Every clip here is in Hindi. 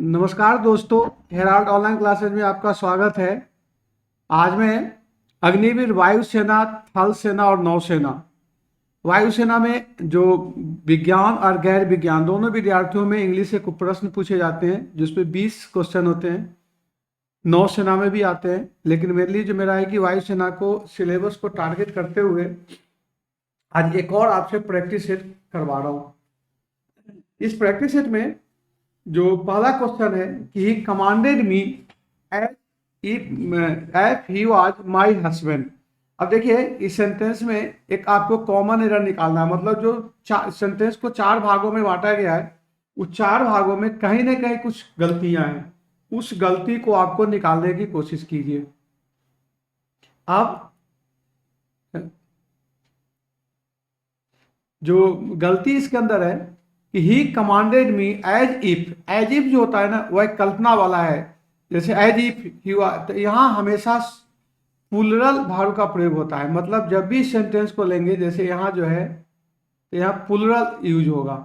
नमस्कार दोस्तों, हेराल्ड ऑनलाइन क्लासेज में आपका स्वागत है। आज मैं अग्निवीर, वायुसेना, थल सेना और नौसेना। वायुसेना में जो विज्ञान और गैर विज्ञान दोनों विद्यार्थियों में इंग्लिश से कुछ प्रश्न पूछे जाते हैं जिसमें 20 क्वेश्चन होते हैं। नौसेना में भी आते हैं, लेकिन मेरे लिए जो मेरा है कि वायुसेना को सिलेबस को टारगेट करते हुए आज एक और आपसे प्रैक्टिस सेट करवा रहा हूँ। इस प्रैक्टिस सेट में जो पहला क्वेश्चन है कि he commanded me as if he was my husband. अब देखिए, इस सेंटेंस में एक आपको कॉमन एरर निकालना है। मतलब जो सेंटेंस को चार भागों में बांटा गया है, उस चार भागों में कहीं ना कहीं कुछ गलतियां हैं। उस गलती को आपको निकालने की कोशिश कीजिए। अब जो गलती इसके अंदर है कि he commanded me as if जो होता है ना, वह एक कल्पना वाला है। जैसे एज इफ ही, तो यहाँ हमेशा प्लूरल वर्ब का प्रयोग होता है। मतलब जब भी सेंटेंस को लेंगे, जैसे यहाँ जो है, तो यहाँ प्लूरल यूज होगा।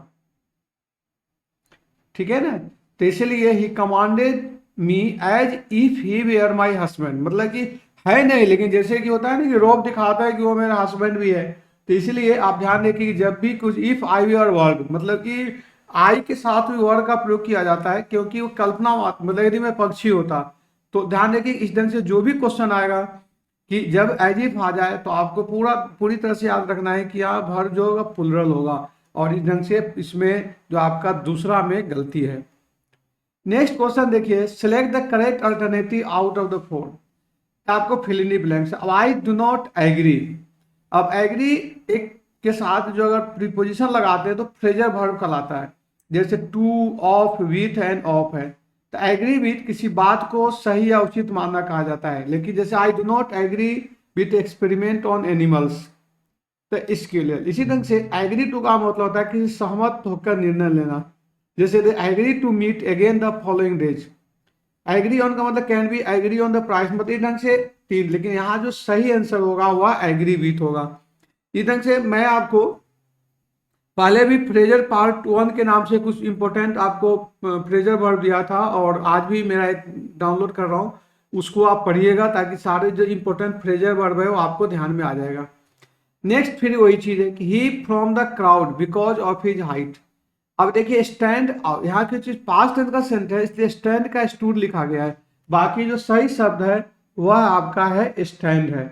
ठीक है ना। तो इसलिए he commanded me as if he were my husband, मतलब कि है नहीं, लेकिन जैसे कि होता है ना कि रोब दिखाता है कि वो मेरा हस्बैंड भी है। तो इसलिए आप ध्यान रखिए कि जब भी कुछ इफ आई वेयर वर्ब, मतलब कि आई के साथ भी वर्ब का प्रयोग किया जाता है, क्योंकि वो कल्पना मतलब यदि मैं पक्षी होता, तो ध्यान रखिए इस ढंग से जो भी क्वेश्चन आएगा कि जब एज इफ आ जाए तो आपको पूरी तरह से याद रखना है कि यहाँ वर्ब जो होगा प्लूरल होगा। और इस ढंग से इसमें जो आपका दूसरा में गलती है। नेक्स्ट क्वेश्चन देखिए, select the correct alternative out of the four. आपको फिल इन द ब्लैंक्स। अब आई डू नॉट एग्री। अब एग्री एक के साथ जो अगर प्रीपोजिशन लगाते हैं तो फ्रेजर वर्ब कहलाता है। जैसे to, of, with and of है। तो एग्री विथ किसी बात को सही या उचित मानना कहा जाता है। लेकिन जैसे I do not agree with experiment on animals, तो इसके लिए इसी ढंग से एग्री टू का मतलब होता है कि सहमत होकर निर्णय लेना। जैसे they agree to meet again the following days. Agree on का मतलब can be agree on the price, मतलब इस ढंग से तीन। लेकिन यहाँ जो सही आंसर होगा वह एग्री विथ होगा। इस ढंग से मैं आपको पहले भी फ्रेजर पार्ट वन के नाम से कुछ इंपॉर्टेंट आपको फ्रेजर वर्ब दिया था, और आज भी मेरा एक डाउनलोड कर रहा हूँ, उसको आप पढ़िएगा ताकि सारे जो इंपॉर्टेंट फ्रेजर वर्ब है वो आपको ध्यान में आ जाएगा। नेक्स्ट फिर वही चीज है कि he from the crowd because of his height. अब देखिए स्टैंड, यहाँ की चीज पास्ट टेंस का सेंटेंस, इसलिए स्टैंड का स्टूड लिखा गया है। बाकी जो सही शब्द है वह आपका है स्टैंड है।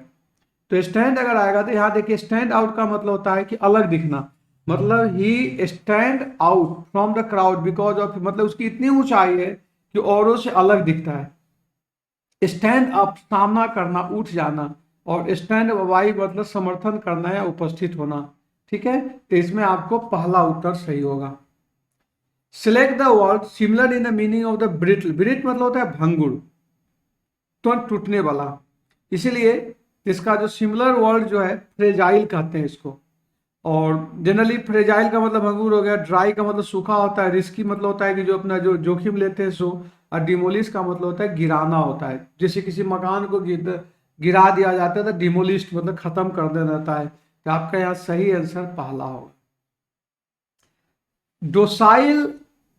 तो स्टैंड अगर आएगा तो यहाँ देखिए स्टैंड आउट का मतलब होता है कि अलग दिखना। मतलब he stand out from the crowd because of, मतलब उसकी इतनी ऊंचाई है कि औरों से अलग दिखता है। स्टैंड अप सामना करना, उठ जाना। और स्टैंड बाई मतलब समर्थन करना या उपस्थित होना। ठीक है, तो इसमें आपको पहला उत्तर सही होगा। Select the word similar in the meaning of the brittle. Brit मतलब होता है भंगुर, तुरंत टूटने वाला। इसीलिए इसका जो सिमिलर वर्ड जो है फ्रेजाइल कहते हैं इसको। और जनरली फ्रेजाइल का मतलब भंगुर हो गया। ड्राई का मतलब सूखा होता है। रिस्की मतलब होता है कि जो अपना जो जोखिम लेते हैं सो। और डिमोलिश का मतलब होता है गिराना होता है। जैसे किसी मकान को गिरा दिया जाता है तो डिमोलिश मतलब खत्म कर देना रहता है। तो आपका यहाँ सही आंसर पहला होगा। डोसाइल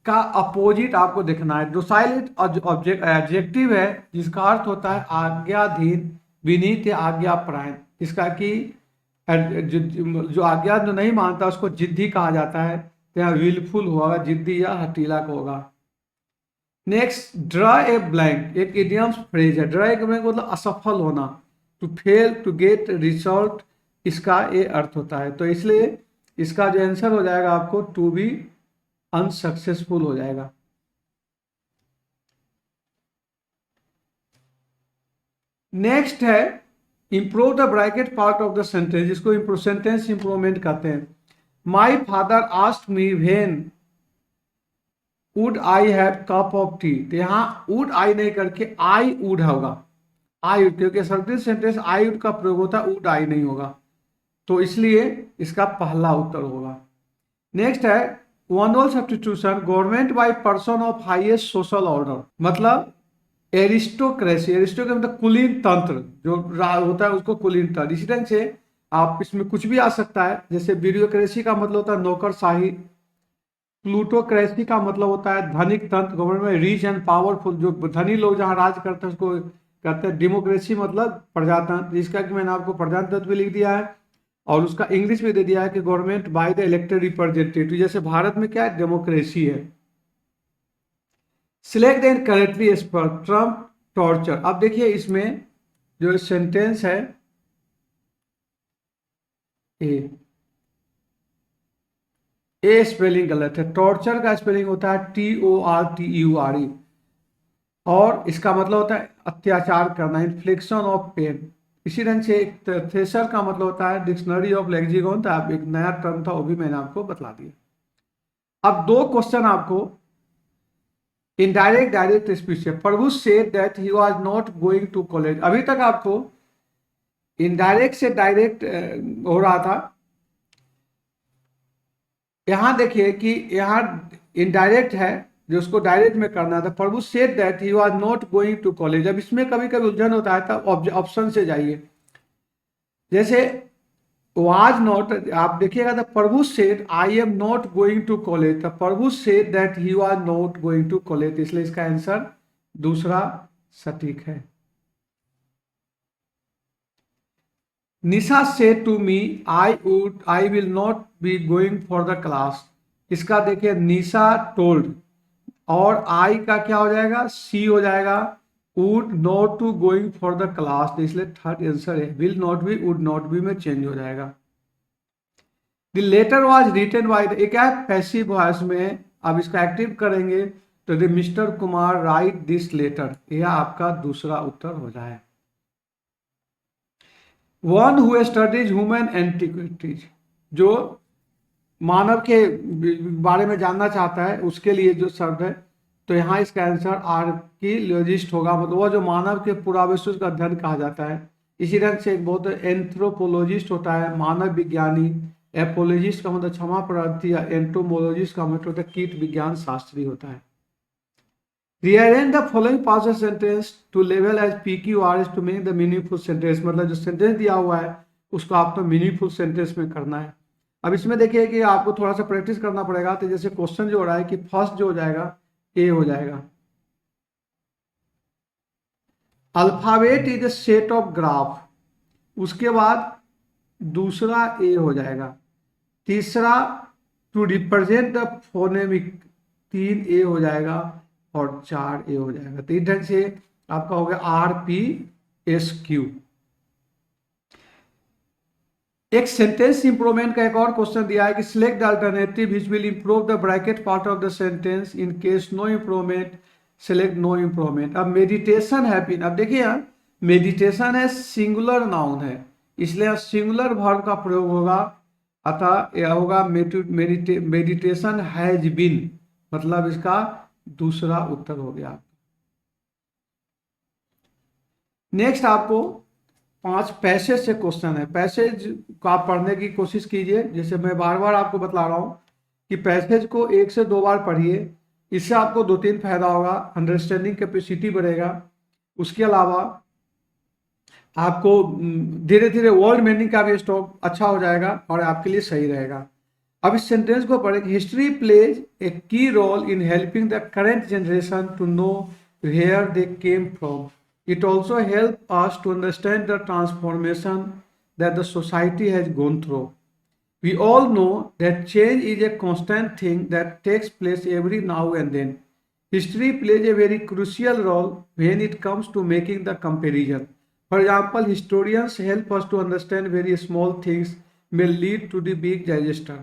का अपोजिट आपको देखना है। डोसाइल एडजेक्टिव है जिसका अर्थ होता है आज्ञाधीन, विनीत या आज्ञापरायण। इसका कि जो आज्ञा जो नहीं मानता उसको जिद्दी कहा जाता है। तो यहाँ विलफुल होगा, जिद्दी या हटीला को होगा। नेक्स्ट, ड्रा ए ब्लैंक एक इडियम्स फ्रेज है। ड्रा ए ब्लैंक मतलब असफल होना, to fail, to get result, इसका ये अर्थ होता है। तो इसलिए इसका जो आंसर हो जाएगा आपको टू बी अनसक्सेसफुल हो जाएगा। नेक्स्ट है improve the bracket part of the sentence, जिसको सेंटेंस इंप्रूवमेंट कहते हैं। My father asked me when would I have cup of T. तो यहाँ वुड आई नहीं करके आई वुड होगा। आई वुड, क्योंकि सर्टिन सेंटेंस आई वुड का प्रयोग होता है, वुड आई नहीं होगा। तो इसलिए इसका पहला उत्तर होगा। नेक्स्ट है one word substitution, government by person of highest social order. मतलब एरिस्टोक्रेसी, एरिस्टोक्रेसी मतलब कुलीन तंत्र जो होता है उसको कुलीन तंत्र। इसी ढंग से आप इसमें कुछ भी आ सकता है। जैसे ब्यूरोक्रेसी का मतलब होता है नौकरशाही। प्लूटोक्रेसी का मतलब होता है धनिक तंत्र, गवर्नमेंट रिच एंड पावरफुल, जो धनी लोग जहां राज करते हैं उसको कहते हैं। डेमोक्रेसी मतलब प्रजातंत्र, इसका कि मैंने आपको प्रजातंत्र भी लिख दिया है और उसका इंग्लिश में दे दिया है कि government by the elected representative, जैसे भारत में क्या है, डेमोक्रेसी है। Select and correctly spell Trump torture. अब देखिए इसमें जो सेंटेंस है ए स्पेलिंग गलत है, टॉर्चर का स्पेलिंग होता है TORTURE और इसका मतलब होता है अत्याचार करना, इन्फ्लिक्शन ऑफ पेन। इसी ढंग से थ्रेशर का मतलब होता है डिक्शनरी ऑफ लेक्सिकॉन, था एक नया टर्म था वो भी मैंने आपको बता दिया। अब दो क्वेश्चन आपको इनडायरेक्ट डायरेक्ट स्पीच है। Prabhu said that he was not going to college, अभी तक आपको इनडायरेक्ट से डायरेक्ट हो रहा था, यहां देखिए कि यहां इनडायरेक्ट है जो उसको डायरेक्ट में करना था। Prabhu said that he was not going to college, अब इसमें कभी कभी उलझन होता है तब ऑप्शन से जाइए। जैसे वाज नॉट, आप देखिएगा the Prabhu said I am not going to college, the Prabhu said that he was not going to college, इसलिए इसका आंसर दूसरा सटीक है। Nisha said to me I will not be going for the class, इसका देखिए निशा टोल्ड और आई का क्या हो जाएगा, सी हो जाएगा, would not to going for the class, इसलिए थर्ड आंसर है। Will not be would not be में चेंज हो जाएगा। The letter was written by the, एक है पैसिव वॉइस में, अब इसका एक्टिव करेंगे तो the mister Kumar write this letter, यह आपका दूसरा उत्तर हो जाए। One who studies human antiquities, जो मानव के बारे में जानना चाहता है उसके लिए जो शब्द है, तो यहाँ इसका आंसर आर्कियोलॉजिस्ट होगा, मतलब वह जो मानव के पुरावस्तु का अध्ययन कहा जाता है। इसी ढंग से एक बहुत एंथ्रोपोलॉजिस्ट होता है, मानव विज्ञानी। एपोलॉजिस्ट का मतलब क्षमा प्रार्थी, या एंटोमोलॉजिस्ट का मतलब होता है कीट विज्ञान शास्त्री होता है। Rearrange the following parts of sentence to level as PQRS to make the meaningful sentence, मतलब जो सेंटेंस दिया हुआ है उसको आपको मीनिंगफुल सेंटेंस में करना है। अब इसमें देखिए कि आपको थोड़ा सा प्रैक्टिस करना पड़ेगा, तो जैसे क्वेश्चन जो हो रहा है कि फर्स्ट जो हो जाएगा ए हो जाएगा, alphabet is a set of graph, उसके बाद दूसरा ए हो जाएगा, तीसरा टू रिप्रेजेंट द फोनेमिक, 3 ए हो जाएगा और 4 ए हो जाएगा। तो इस ढंग से आपका हो गया RPSQ। एक सेंटेंस इंप्रूवमेंट का एक और क्वेश्चन दिया है कि select the alternative which will improve the bracket part of the sentence in case no improvement, select no improvement. अब मेडिटेशन हैपन, अब देखिए यहाँ मेडिटेशन है सिंगुलर नाउन है, इसलिए सिंगुलर वर्ब का प्रयोग होगा, अतः यह होगा मेडिटेशन हैज बीन, मतलब इसका दूसरा उत्तर हो गया। नेक्स्ट आपको 5 पैसेज से क्वेश्चन है, पैसेज को आप पढ़ने की कोशिश कीजिए। जैसे मैं बार बार आपको बता रहा हूँ कि पैसेज को 1 से 2 बार पढ़िए, इससे आपको 2-3 फायदा होगा, अंडरस्टैंडिंग कैपेसिटी बढ़ेगा। उसके अलावा आपको धीरे धीरे वर्ड मीनिंग का भी स्टॉक अच्छा हो जाएगा और आपके लिए सही रहेगा। अब इस सेंटेंस को पढ़ें, history plays a key role in helping the current generation to know where they came from, it also helps us to understand the transformation that the society has gone through. We all know that change is a constant thing that takes place every now and then. History plays a very crucial role when it comes to making the comparison. For example, historians help us to understand very small things may lead to the big disaster.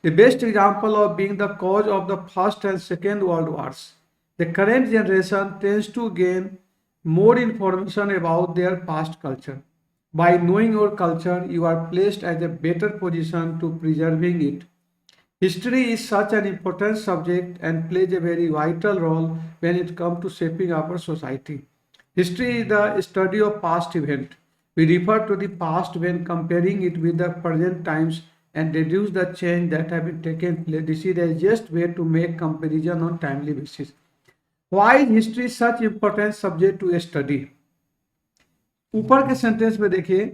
The best example of being the cause of the First and Second World Wars. The current generation tends to gain more information about their past culture. By knowing your culture, you are placed at a better position to preserving it. History is such an important subject and plays a very vital role when it comes to shaping our society. History is the study of past events. We refer to the past when comparing it with the present times and deduce the change that have been taken place. This is the easiest way to make comparison on timely basis. Why is history such important subject to study? ऊपर के सेंटेंस में देखिए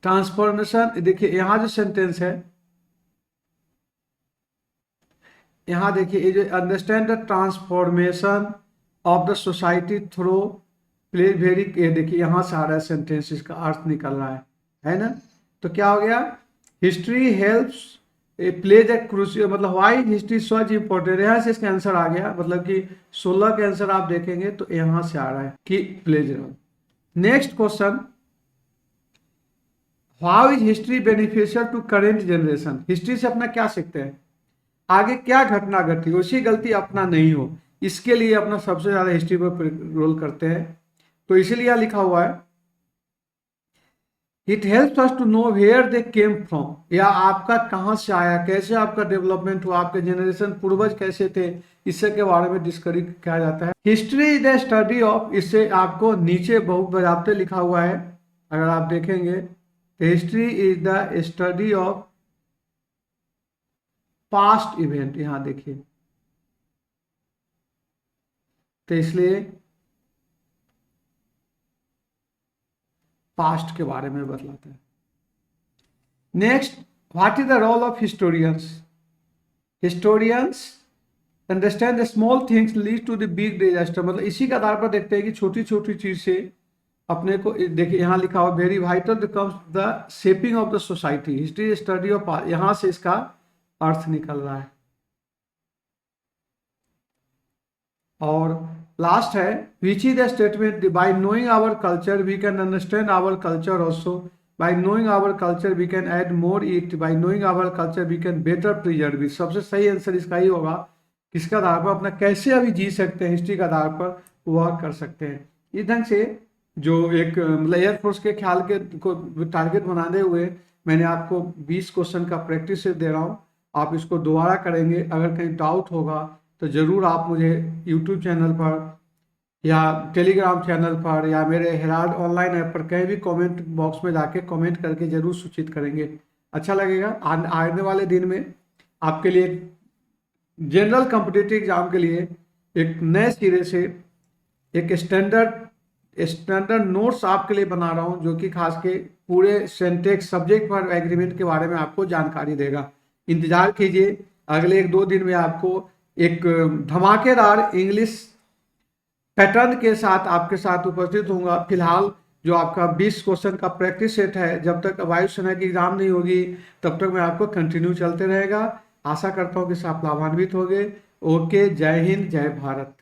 ट्रांसफॉर्मेशन, देखिए यहां जो सेंटेंस है यहाँ देखिए ये जो understand the transformation of the society through play very, ये देखिए यहाँ से आ रहा है सेंटेंस, इसका अर्थ निकल रहा है ना। तो क्या हो गया, history helps plays a crucial, मतलब व्हाई हिस्ट्री सच इंपॉर्टेंट, यहाँ से इसका आंसर आ गया, मतलब कि 16 के आंसर आप देखेंगे तो यहाँ से आ रहा है कि plays role. Next question, how is history beneficial to current generation, history से अपना क्या सीखते हैं, आगे क्या घटना घटी उसी गलती अपना नहीं हो, इसके लिए अपना सबसे ज्यादा हिस्ट्री पर रोल करते हैं। तो इसीलिए लिखा हुआ है it helps us to know where they came from, या आपका कहाँ से आया, कैसे आपका डेवलपमेंट हुआ, आपके जनरेशन पूर्वज कैसे थे, इससे के बारे में डिस्कवरी किया जाता है। History is the study of, इससे आपको नीचे बहुत बजाबते लिखा हुआ है, अगर आप देखेंगे history is the study of past event, यहां देखिए, तो इसलिए पास्ट के बारे में बतलाता है। Next, what is the role of historians, historians understand the small things lead to the big disaster, मतलब इसी के आधार पर देखते हैं कि छोटी छोटी चीज से अपने को, देखिए यहाँ लिखा हुआ very vital becomes the shaping of the society, history study of, यहां से इसका अर्थ निकल रहा है। और लास्ट है which is the statement, by knowing our culture we can understand our culture also, by knowing our culture we can add more it, by knowing our culture we can better preserve it, सबसे सही आंसर इसका ही होगा, किसके आधार पर अपना कैसे अभी जी सकते हैं, हिस्ट्री के आधार पर वह कर सकते हैं। इस ढंग से जो एक मतलब एयरफोर्स के ख्याल के को टारगेट बनाते हुए मैंने आपको 20 क्वेश्चन का प्रैक्टिस दे रहा हूँ, आप इसको दोबारा करेंगे, अगर कहीं डाउट होगा तो ज़रूर आप मुझे यूट्यूब चैनल पर या टेलीग्राम चैनल पर या मेरे हेराल्ड ऑनलाइन ऐप पर कहीं भी कमेंट बॉक्स में जाके कमेंट करके जरूर सूचित करेंगे, अच्छा लगेगा। आने वाले दिन में आपके लिए जनरल कॉम्पिटिटिव एग्जाम के लिए एक नए सिरे से एक स्टैंडर्ड नोट्स आपके लिए बना रहा हूं, जो कि खास के पूरे सेंटेक्स सब्जेक्ट पर एग्रीमेंट के बारे में आपको जानकारी देगा। इंतजार कीजिए, अगले 1-2 दिन में आपको एक धमाकेदार इंग्लिश पैटर्न के साथ आपके साथ उपस्थित होऊंगा। फिलहाल जो आपका 20 क्वेश्चन का प्रैक्टिस सेट है, जब तक वायुसेना की एग्जाम नहीं होगी तब तक मैं आपको कंटिन्यू चलते रहेगा। आशा करता हूँ कि आप लाभान्वित होंगे। ओके, जय हिंद, जय भारत।